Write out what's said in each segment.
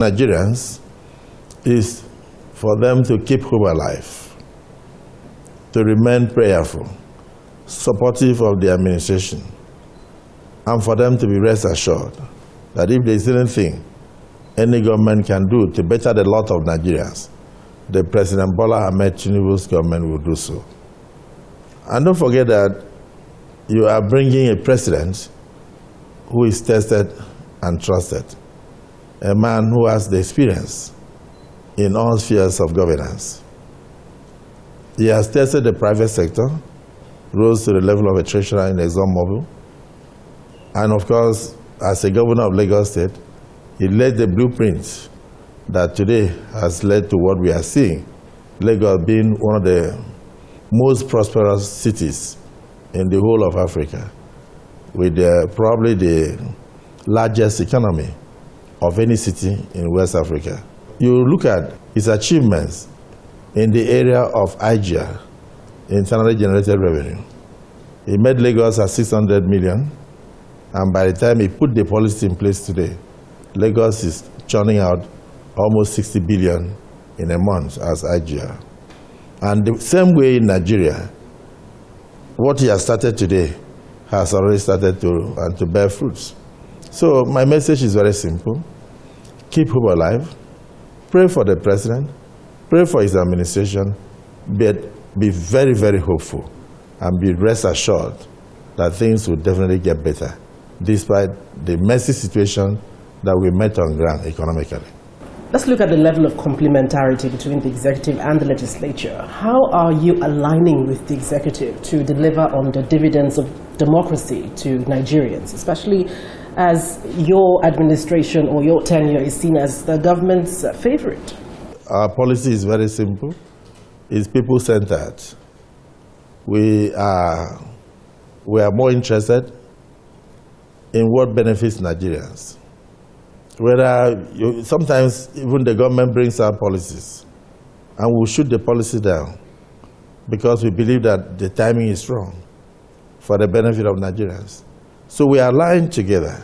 Nigerians is for them to keep hope alive, to remain prayerful, supportive of the administration, and for them to be rest assured that if there is anything any government can do to better the lot of Nigerians, the President Bola Ahmed Tinubu's government will do so. And don't forget that you are bringing a president who is tested and trusted, a man who has the experience in all spheres of governance. He has tested the private sector, rose to the level of a treasurer in ExxonMobil, and of course, as a governor of Lagos State, he led the blueprint that today has led to what we are seeing, Lagos being one of the most prosperous cities in the whole of Africa, with probably the largest economy of any city in West Africa. You look at his achievements in the area of IGR, internally generated revenue. He made Lagos at 600 million, and by the time he put the policy in place today, Lagos is churning out almost 60 billion in a month as IGR. And the same way in Nigeria, what he has started today has already started to bear fruits. So my message is very simple. Keep hope alive. Pray for the president. Pray for his administration. But be very, very hopeful and be rest assured that things will definitely get better, despite the messy situation that we met on ground economically. Let's look at the level of complementarity between the executive and the legislature. How are you aligning with the executive to deliver on the dividends of democracy to Nigerians, especially as your administration or your tenure is seen as the government's favorite? Our policy is very simple. It's people-centered. We are more interested in what benefits Nigerians. Sometimes even the government brings out policies and we'll shoot the policy down because we believe that the timing is wrong for the benefit of Nigerians. So we are aligned together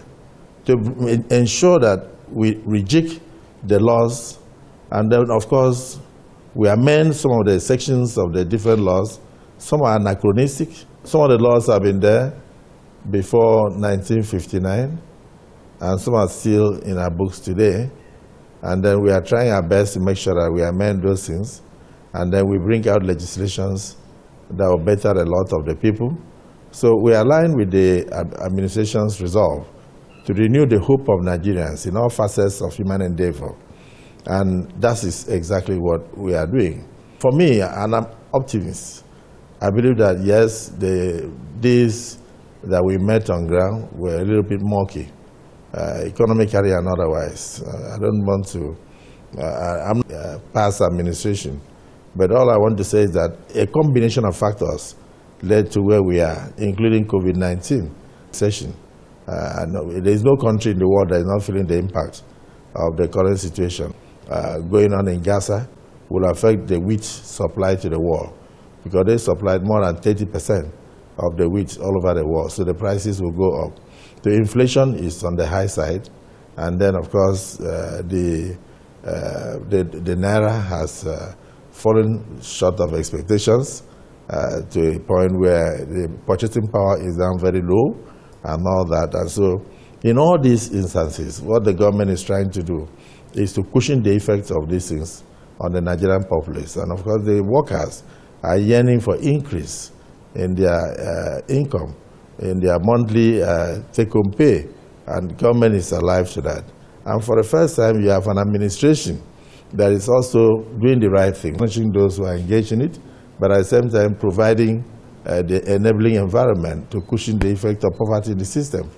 to ensure that we reject the laws, and then of course we amend some of the sections of the different laws. Some are anachronistic. Some of the laws have been there before 1959. And some are still in our books today. And then we are trying our best to make sure that we amend those things. And then we bring out legislations that will better a lot of the people. So we align with the administration's resolve to renew the hope of Nigerians in all facets of human endeavor. And that is exactly what we are doing. For me, and I'm optimist, I believe that yes, the days that we met on ground were a little bit murky. Economically and otherwise. I don't want to I'm past administration, but all I want to say is that a combination of factors led to where we are, including COVID-19 session. There is no country in the world that is not feeling the impact of the current situation. Going on in Gaza will affect the wheat supply to the world, because they supplied more than 30% of the wheat all over the world, so the prices will go up. The inflation is on the high side, and then of course the naira has fallen short of expectations to a point where the purchasing power is down very low and all that. And so in all these instances, what the government is trying to do is to cushion the effects of these things on the Nigerian populace. And of course the workers are yearning for increase in their income, in their monthly take-home pay, and government is alive to that. And for the first time, you have an administration that is also doing the right thing, punishing those who are engaged in it, but at the same time providing the enabling environment to cushion the effect of poverty in the system.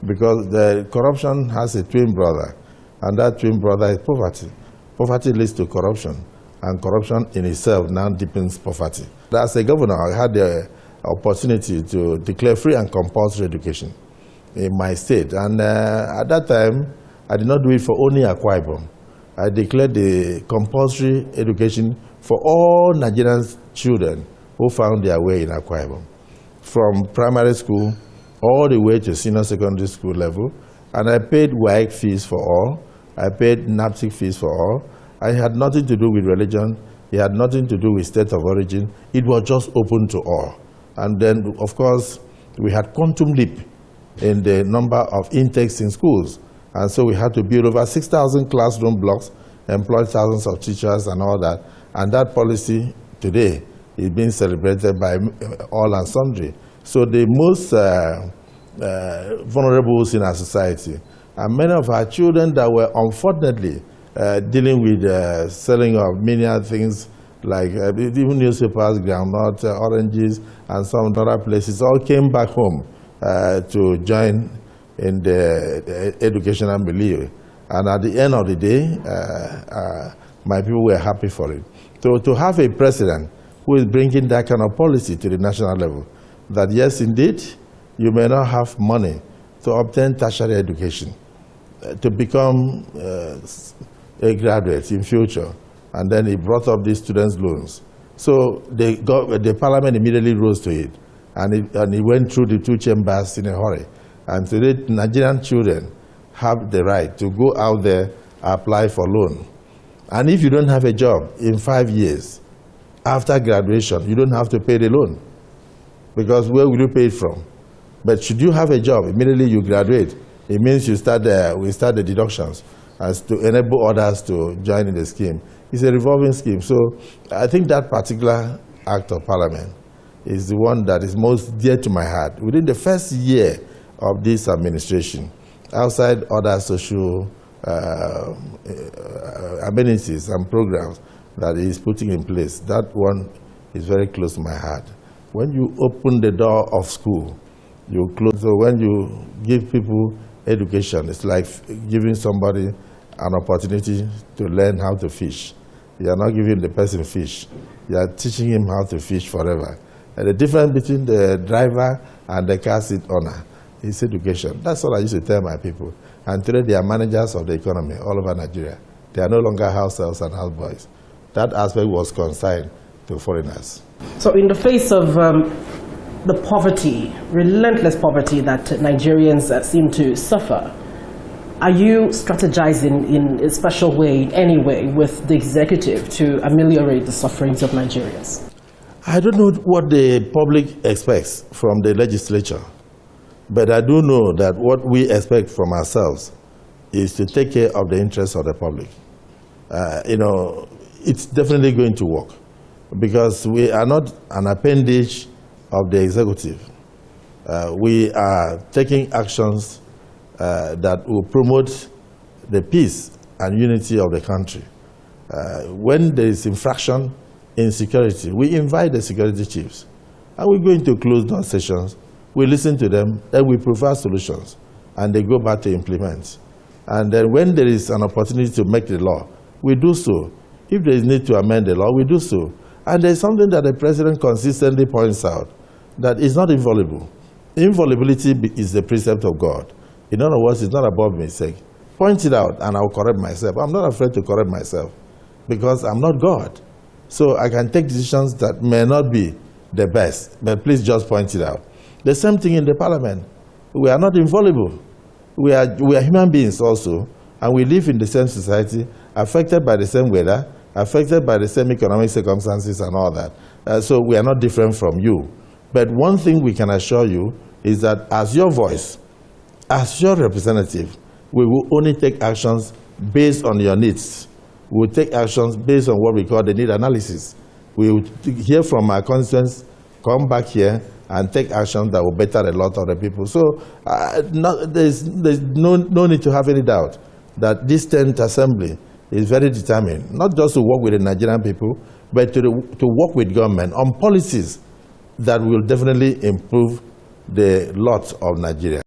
Because the corruption has a twin brother, and that twin brother is poverty. Poverty leads to corruption, and corruption in itself now deepens poverty. As a governor, I had the opportunity to declare free and compulsory education in my state. And at that time, I did not do it for only Akwa Ibom. I declared the compulsory education for all Nigerian children who found their way in Akwa Ibom, from primary school all the way to senior secondary school level. And I paid WAEC fees for all. I paid NAPTIC fees for all. I had nothing to do with religion. It had nothing to do with state of origin. It was just open to all. And then, of course, we had quantum leap in the number of intakes in schools. And so we had to build over 6,000 classroom blocks, employ thousands of teachers and all that. And that policy today is being celebrated by all and sundry. So the most vulnerable in our society, and many of our children that were unfortunately dealing with selling of menial things like even newspapers, groundnut, oranges, and some other places, all came back home to join in the educational milieu. And at the end of the day, my people were happy for it. So to have a president who is bringing that kind of policy to the national level, that yes, indeed, you may not have money to obtain tertiary education, to become a graduate in future. And then he brought up these students' loans. So the parliament immediately rose to it. And he went through the two chambers in a hurry. And today, Nigerian children have the right to go out there, apply for loan. And if you don't have a job in 5 years, after graduation, you don't have to pay the loan. Because where will you pay it from? But should you have a job, immediately you graduate, it means we start the deductions as to enable others to join in the scheme. It's a revolving scheme. So I think that particular act of parliament is the one that is most dear to my heart. Within the first year of this administration, outside other social amenities and programs that he is putting in place, that one is very close to my heart. When you open the door of school, you close. So when you give people education, it's like giving somebody an opportunity to learn how to fish. You are not giving the person fish. You are teaching him how to fish forever. And the difference between the driver and the car seat owner is education. That's what I used to tell my people. And today they are managers of the economy all over Nigeria. They are no longer house elves and houseboys. That aspect was consigned to foreigners. So in the face of the poverty, relentless poverty that Nigerians seem to suffer, are you strategizing in a special way, in any way, with the executive to ameliorate the sufferings of Nigerians? I don't know what the public expects from the legislature, but I do know that what we expect from ourselves is to take care of the interests of the public. It's definitely going to work because we are not an appendage of the executive. We are taking actions that will promote the peace and unity of the country. When there is infraction in security, we invite the security chiefs, and we go into closed-door sessions. We listen to them, then we provide solutions, and they go back to implement. And then when there is an opportunity to make the law, we do so. If there is need to amend the law, we do so. And there is something that the president consistently points out, that is not inviolable. Inviolability is the precept of God. In other words, it's not above mistake. Point it out, and I'll correct myself. I'm not afraid to correct myself, because I'm not God. So I can take decisions that may not be the best, but please just point it out. The same thing in the parliament. We are not inviolable. We are human beings also, and we live in the same society, affected by the same weather, affected by the same economic circumstances and all that. So we are not different from you. But one thing we can assure you is that as your voice, as your representative, we will only take actions based on your needs. We will take actions based on what we call the need analysis. We will hear from our constituents, come back here, and take actions that will better a lot of the people. So there's no need to have any doubt that this 10th Assembly is very determined, not just to work with the Nigerian people, but to work with government on policies that will definitely improve the lot of Nigeria.